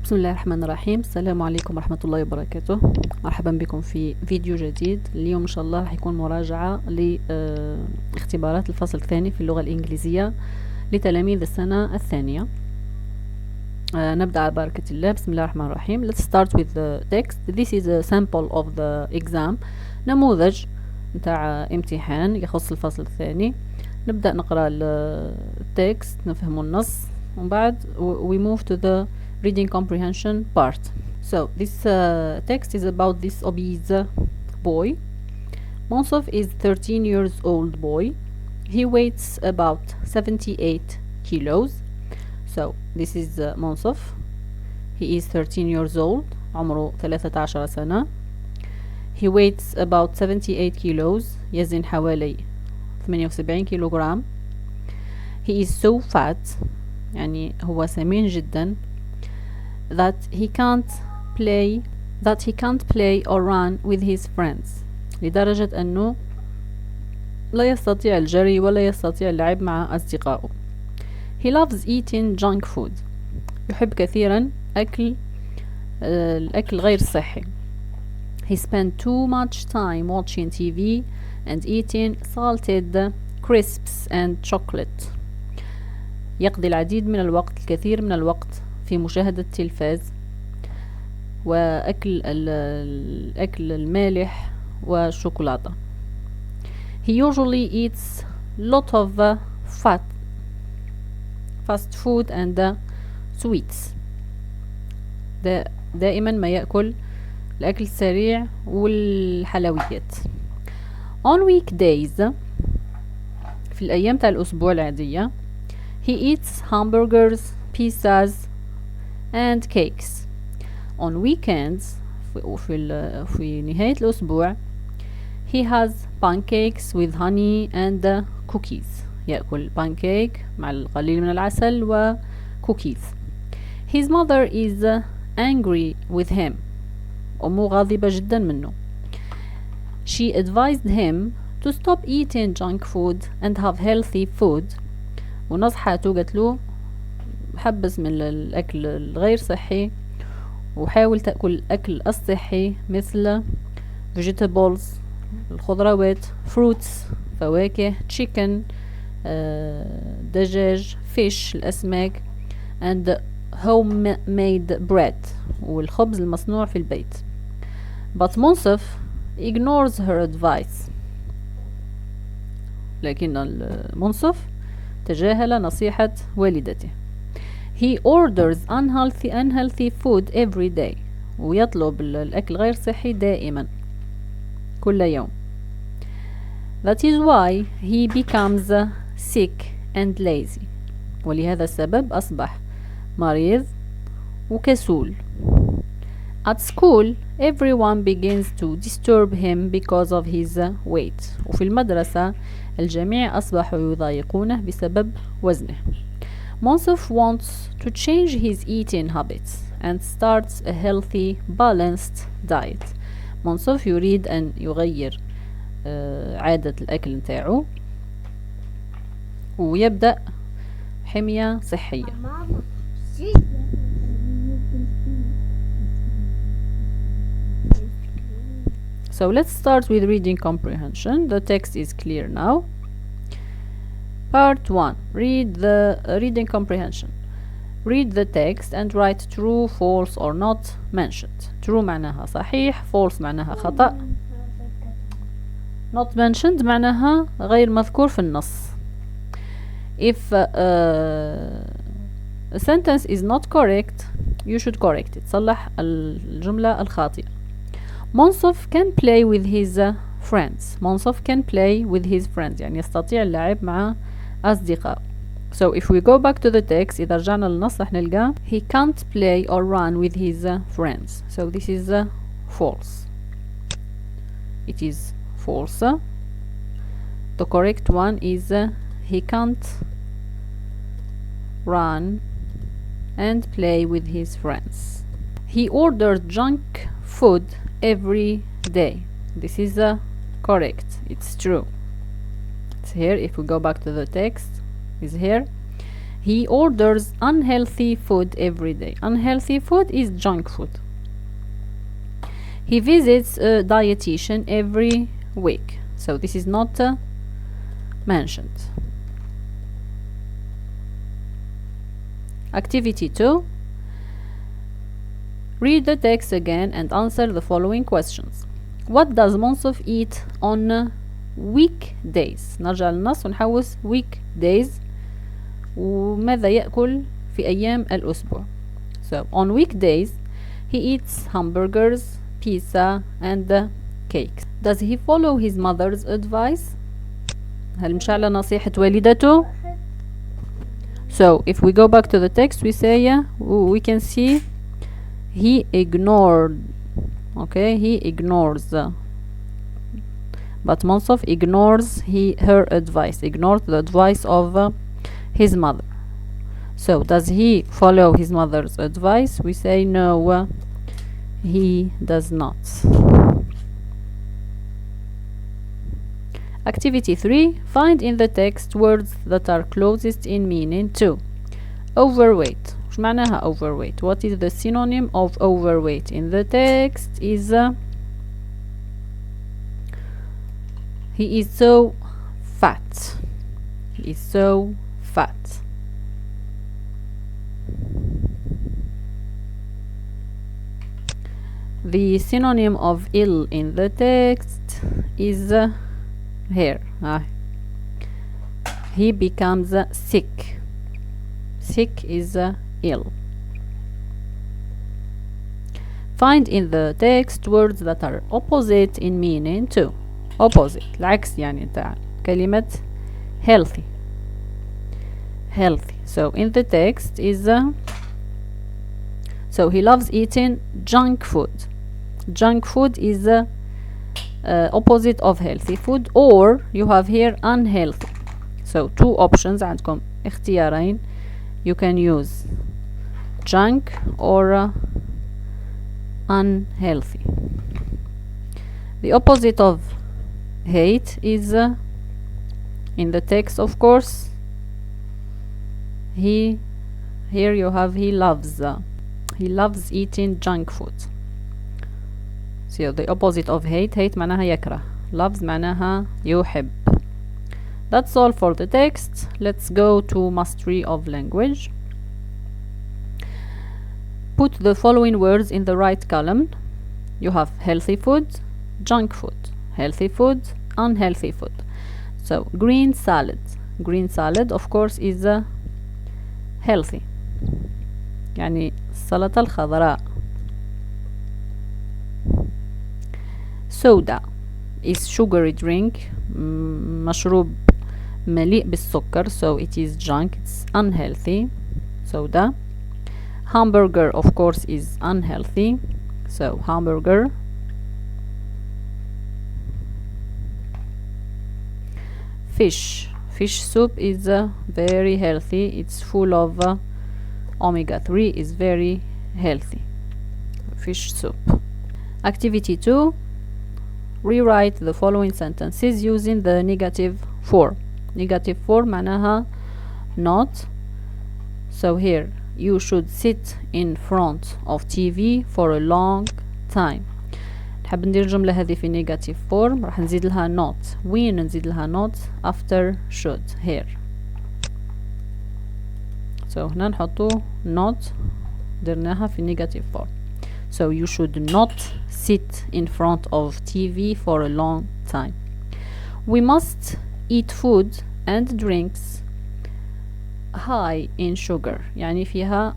بسم الله الرحمن الرحيم. السلام عليكم ورحمة الله وبركاته. مرحبا بكم في فيديو جديد. اليوم إن شاء الله راح يكون مراجعة لاختبارات الفصل الثاني في اللغة الإنجليزية لتلاميذ السنة الثانية. نبدأ على بركة الله. بسم الله الرحمن الرحيم. Let's start with the text. This is a sample of the exam. نموذج متاع امتحان يخص الفصل الثاني. نبدأ نقرأ التكست، نفهم النص، ومن بعد we move to the reading comprehension part. So this text is about this obese boy. Monsov is 13 years old boy. He weighs about 78 kilos. So this is Monsov. He is 13 years old. عمره 13 سنة. He weighs about 78 kilos. يزن حوالي 78 كيلوغرام. He is so fat. يعني هو سمين جدا. that he can't play or run with his friends. لدرجة أنه لا يستطيع الجري ولا يستطيع اللعب مع أصدقائه. He loves eating junk food. يحب كثيرا الأكل غير صحي. He spends too much time watching TV and eating salted crisps and chocolate. يقضي الكثير من الوقت في مشاهدة التلفاز وأكل الأكل المالح والشوكولاتة. He usually eats lot of fast food and sweets. دائما ما يأكل الأكل السريع والحلويات. On weekdays في الأيام تاع الأسبوع العادية he eats hamburgers, pizzas and cakes. On weekends في نهاية الأسبوع he has pancakes with honey and cookies. يأكل pancake مع القليل من العسل و cookies. His mother is angry with him. أمه غاضبة جدا منه. She advised him to stop eating junk food and have healthy food. ونصحته قالت له حبس من الأكل الغير صحي وحاول تأكل الأكل الصحي مثل vegetables الخضروات، fruits فواكه، chicken دجاج، fish الأسماك and homemade bread والخبز المصنوع في البيت. But Monsov ignores her advice. لكن منصف تجاهل نصيحة والدته. He orders unhealthy food every day. ويطلب الأكل غير صحي دائما كل يوم. That is why he becomes sick and lazy. ولهذا السبب أصبح مريض وكسول. At school everyone begins to disturb him because of his weight. وفي المدرسة الجميع أصبحوا يضايقونه بسبب وزنه. Monsov wants to change his eating habits and starts a healthy, balanced diet. Monsov يريد أن يغير عادة الأكل نتاعو ويبدأ حمية صحية. So let's start with reading comprehension. The text is clear now. Part 1. Read the reading comprehension. Read the text and write true, false or not mentioned. True معناها صحيح, false معناها خطأ. Not mentioned معناها غير مذكور في النص. If a sentence is not correct, you should correct it. صلح الجملة الخاطئة. Monsov can play with his friends. Monsov can play with his friends. يعني يستطيع اللعب مع أصدقاء. So if we go back to the text, إذا رجعنا للنص رح نلقى he can't play or run with his friends. So this is false. It is false. The correct one is he can't run and play with his friends. He ordered junk food every day. This is correct. It's true. It's here. If we go back to the text, is here. he orders unhealthy food every day. Unhealthy food is junk food. He visits a dietitian every week. So this is not mentioned. Activity 2. Read the text again and answer the following questions. What does Monsuf eat on weekdays؟ نرجع للنص ونحوس weekdays. وماذا يأكل في أيام الأسبوع؟ So on weekdays he eats hamburgers, pizza and cakes. Does he follow his mother's advice؟ هل مشى على نصيحة والدته؟ So if we go back to the text we say we can see he ignored. Okay, he ignores. But Monsuf ignores her advice, ignored the advice of his mother. So does he follow his mother's advice? We say no, he does not. Activity 3. Find in the text words that are closest in meaning to. Overweight. وش معناها overweight? What is the synonym of overweight in the text? Is he is so fat. He is so fat. The synonym of ill in the text is here. He becomes sick. Sick is ill. Find in the text words that are opposite in meaning to. Opposite العكس يعني تاع كلمة healthy. Healthy. So in the text is so he loves eating junk food. Junk food is opposite of healthy food, or you have here unhealthy. So two options عندكم اختيارين. You can use junk or unhealthy. The opposite of hate is in the text, of course. Here you have he loves eating junk food. So the opposite of hate معناها يكره, loves معناها يحب. That's all for the text. Let's go to mastery of language. Put the following words in the right column. You have healthy food, junk food, healthy food, unhealthy food. So green salad. Green salad of course is healthy. يعني السلطة الخضراء. Soda is sugary drink. مشروب مليء بالسكر, so it is junk, it's unhealthy. Soda. Hamburger of course is unhealthy, so hamburger. Fish soup is very healthy, it's full of omega-3, is very healthy. Fish soup. Activity 2. Rewrite the following sentences using the negative form. Negative form معناها not. So here you should sit in front of TV for a long time. نحب ندير الجملة هذه في negative form, راح نزيد لها not. وين نزيد لها not? after should. here. So هنا نحطو not, درناها في negative form. So you should not sit in front of TV for a long time. We must eat food and drinks high in sugar. يعني فيها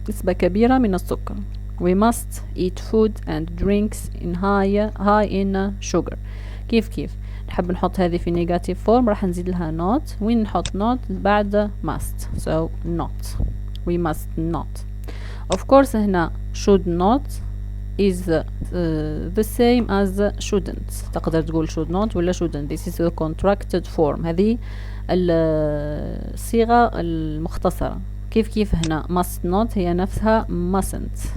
نسبة كبيرة من السكر. We must eat food and drinks in high in sugar. كيف نحب نحط هذه في negative form, راح نزيد لها not. وين نحط not؟ بعد must. So not. We must not. Of course هنا should not is the same as shouldn't. تقدر تقول should not ولا shouldn't. This is the contracted form. هذه الصيغة المختصرة. كيف هنا must not هي نفسها mustn't.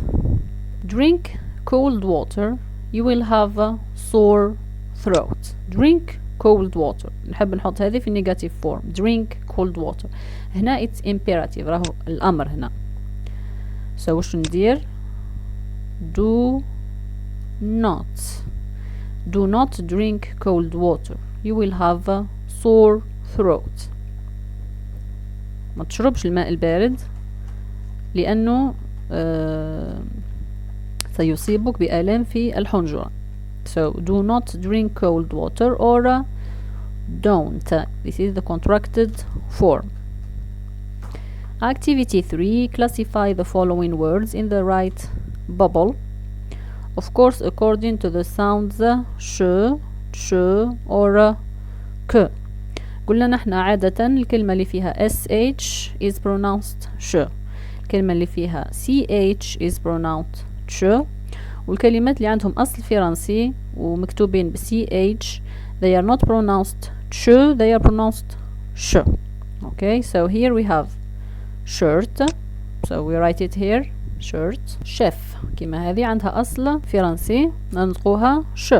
Drink cold water, you will have a sore throat. Drink cold water. نحب نحط هذه في negative form. drink cold water. هنا it's imperative، راهو الأمر هنا. so وش ندير؟ do not drink cold water. you will have a sore throat. ما تشربش الماء البارد لأنه سيصيبك بآلام في الحنجرة. so do not drink cold water or don't. this is the contracted form. Activity 3. Classify the following words in the right bubble, of course according to the sounds sh, ch or k. قلنا نحن عادة الكلمة اللي فيها sh is pronounced sh، الكلمة اللي فيها ch is pronounced ch، والكلمات اللي عندهم أصل فرنسي ومكتوبين ب ch they are not pronounced ch, they are pronounced sh. okay, so here we have shirt, so we write it here shirt. chef كما هذه عندها أصل فرنسي ننطقوها ش.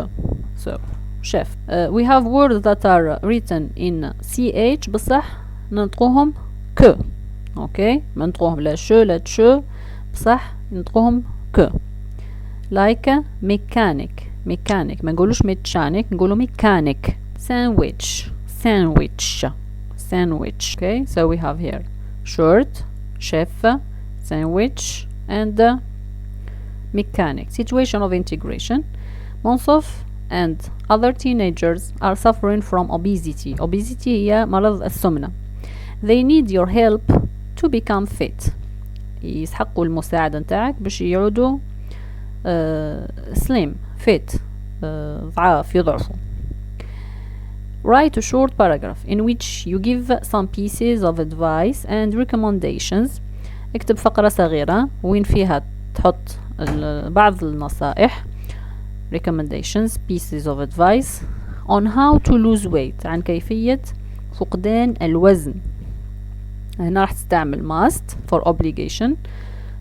so chef. we have words that are written in ch بصح ننطقوهم ك. okay، ما ننطقوهم لا ش لا تش بصح ننطقوهم ك. like mechanic ما نقولوش mechanic نقولو mechanic. sandwich okay, so we have here shirt, chef, sandwich and mechanic. Situation of integration. Monsof and other teenagers are suffering from obesity. Obesity هي مرض السمنة. They need your help to become fit. يسحقوا المساعدة نتاعك باش يعودوا slim, fit, ضعاف يضعفوا. Write a short paragraph in which you give some pieces of advice and recommendations. اكتب فقرة صغيرة وين فيها تحط بعض النصائح recommendations, pieces of advice on how to lose weight، عن كيفية فقدان الوزن. هنا راح تستعمل must for obligation,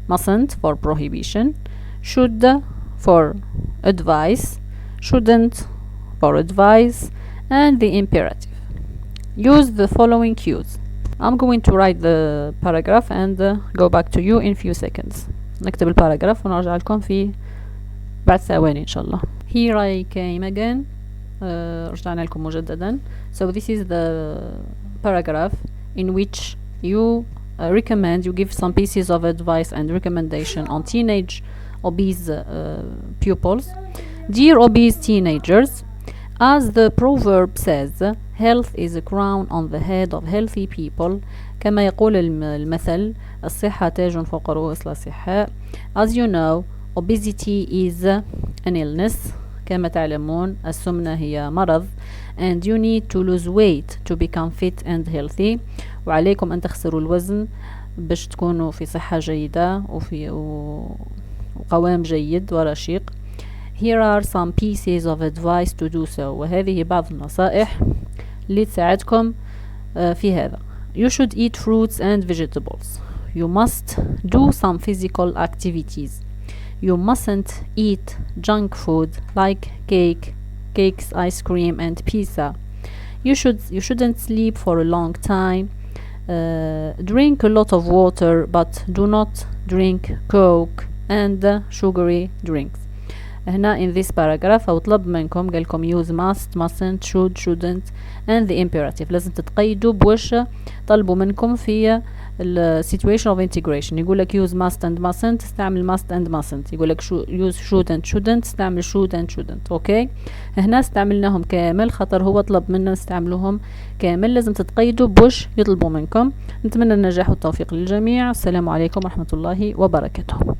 mustn't for prohibition, should for advice, shouldn't for advice, and the imperative. Use the following cues. I'm going to write the paragraph and go back to you in few seconds. نكتب الباراجراف ونرجع لكم في بعد ثواني إن شاء الله. Here I came again. رجعنا لكم مجددا. So this is the paragraph in which you you give some pieces of advice and recommendation on teenage obese pupils. Dear obese teenagers, as the proverb says, health is a crown on the head of healthy people. كما يقول المثل الصحة تاج فوق رؤوس الأصحاء. As you know, obesity is an illness. كما تعلمون السمنة هي مرض. And you need to lose weight to become fit and healthy. وعليكم أن تخسروا الوزن باش تكونوا في صحة جيدة وقوام جيد ورشيق. Here are some pieces of advice to do so. وهذه بعض النصائح اللي تساعدكم في هذا. You should eat fruits and vegetables. You must do some physical activities. You mustn't eat junk food like cakes, ice cream and pizza. You shouldn't sleep for a long time. Drink a lot of water, but do not drink Coke and sugary drinks. هنا in this paragraph أو طلب منكم قالكم use must, mustn't, should, shouldn't and the imperative. لازم تتقيدوا بوش طلبوا منكم في situation of integration. يقولك use must and mustn't استعمل must and mustn't. يقولك use should and shouldn't استعمل should and shouldn't. اوكي هنا استعملناهم كامل خاطر هو طلب منا نستعملوهم كامل. لازم تتقيدوا بوش يطلبوا منكم. نتمنى النجاح والتوفيق للجميع. السلام عليكم ورحمة الله وبركاته.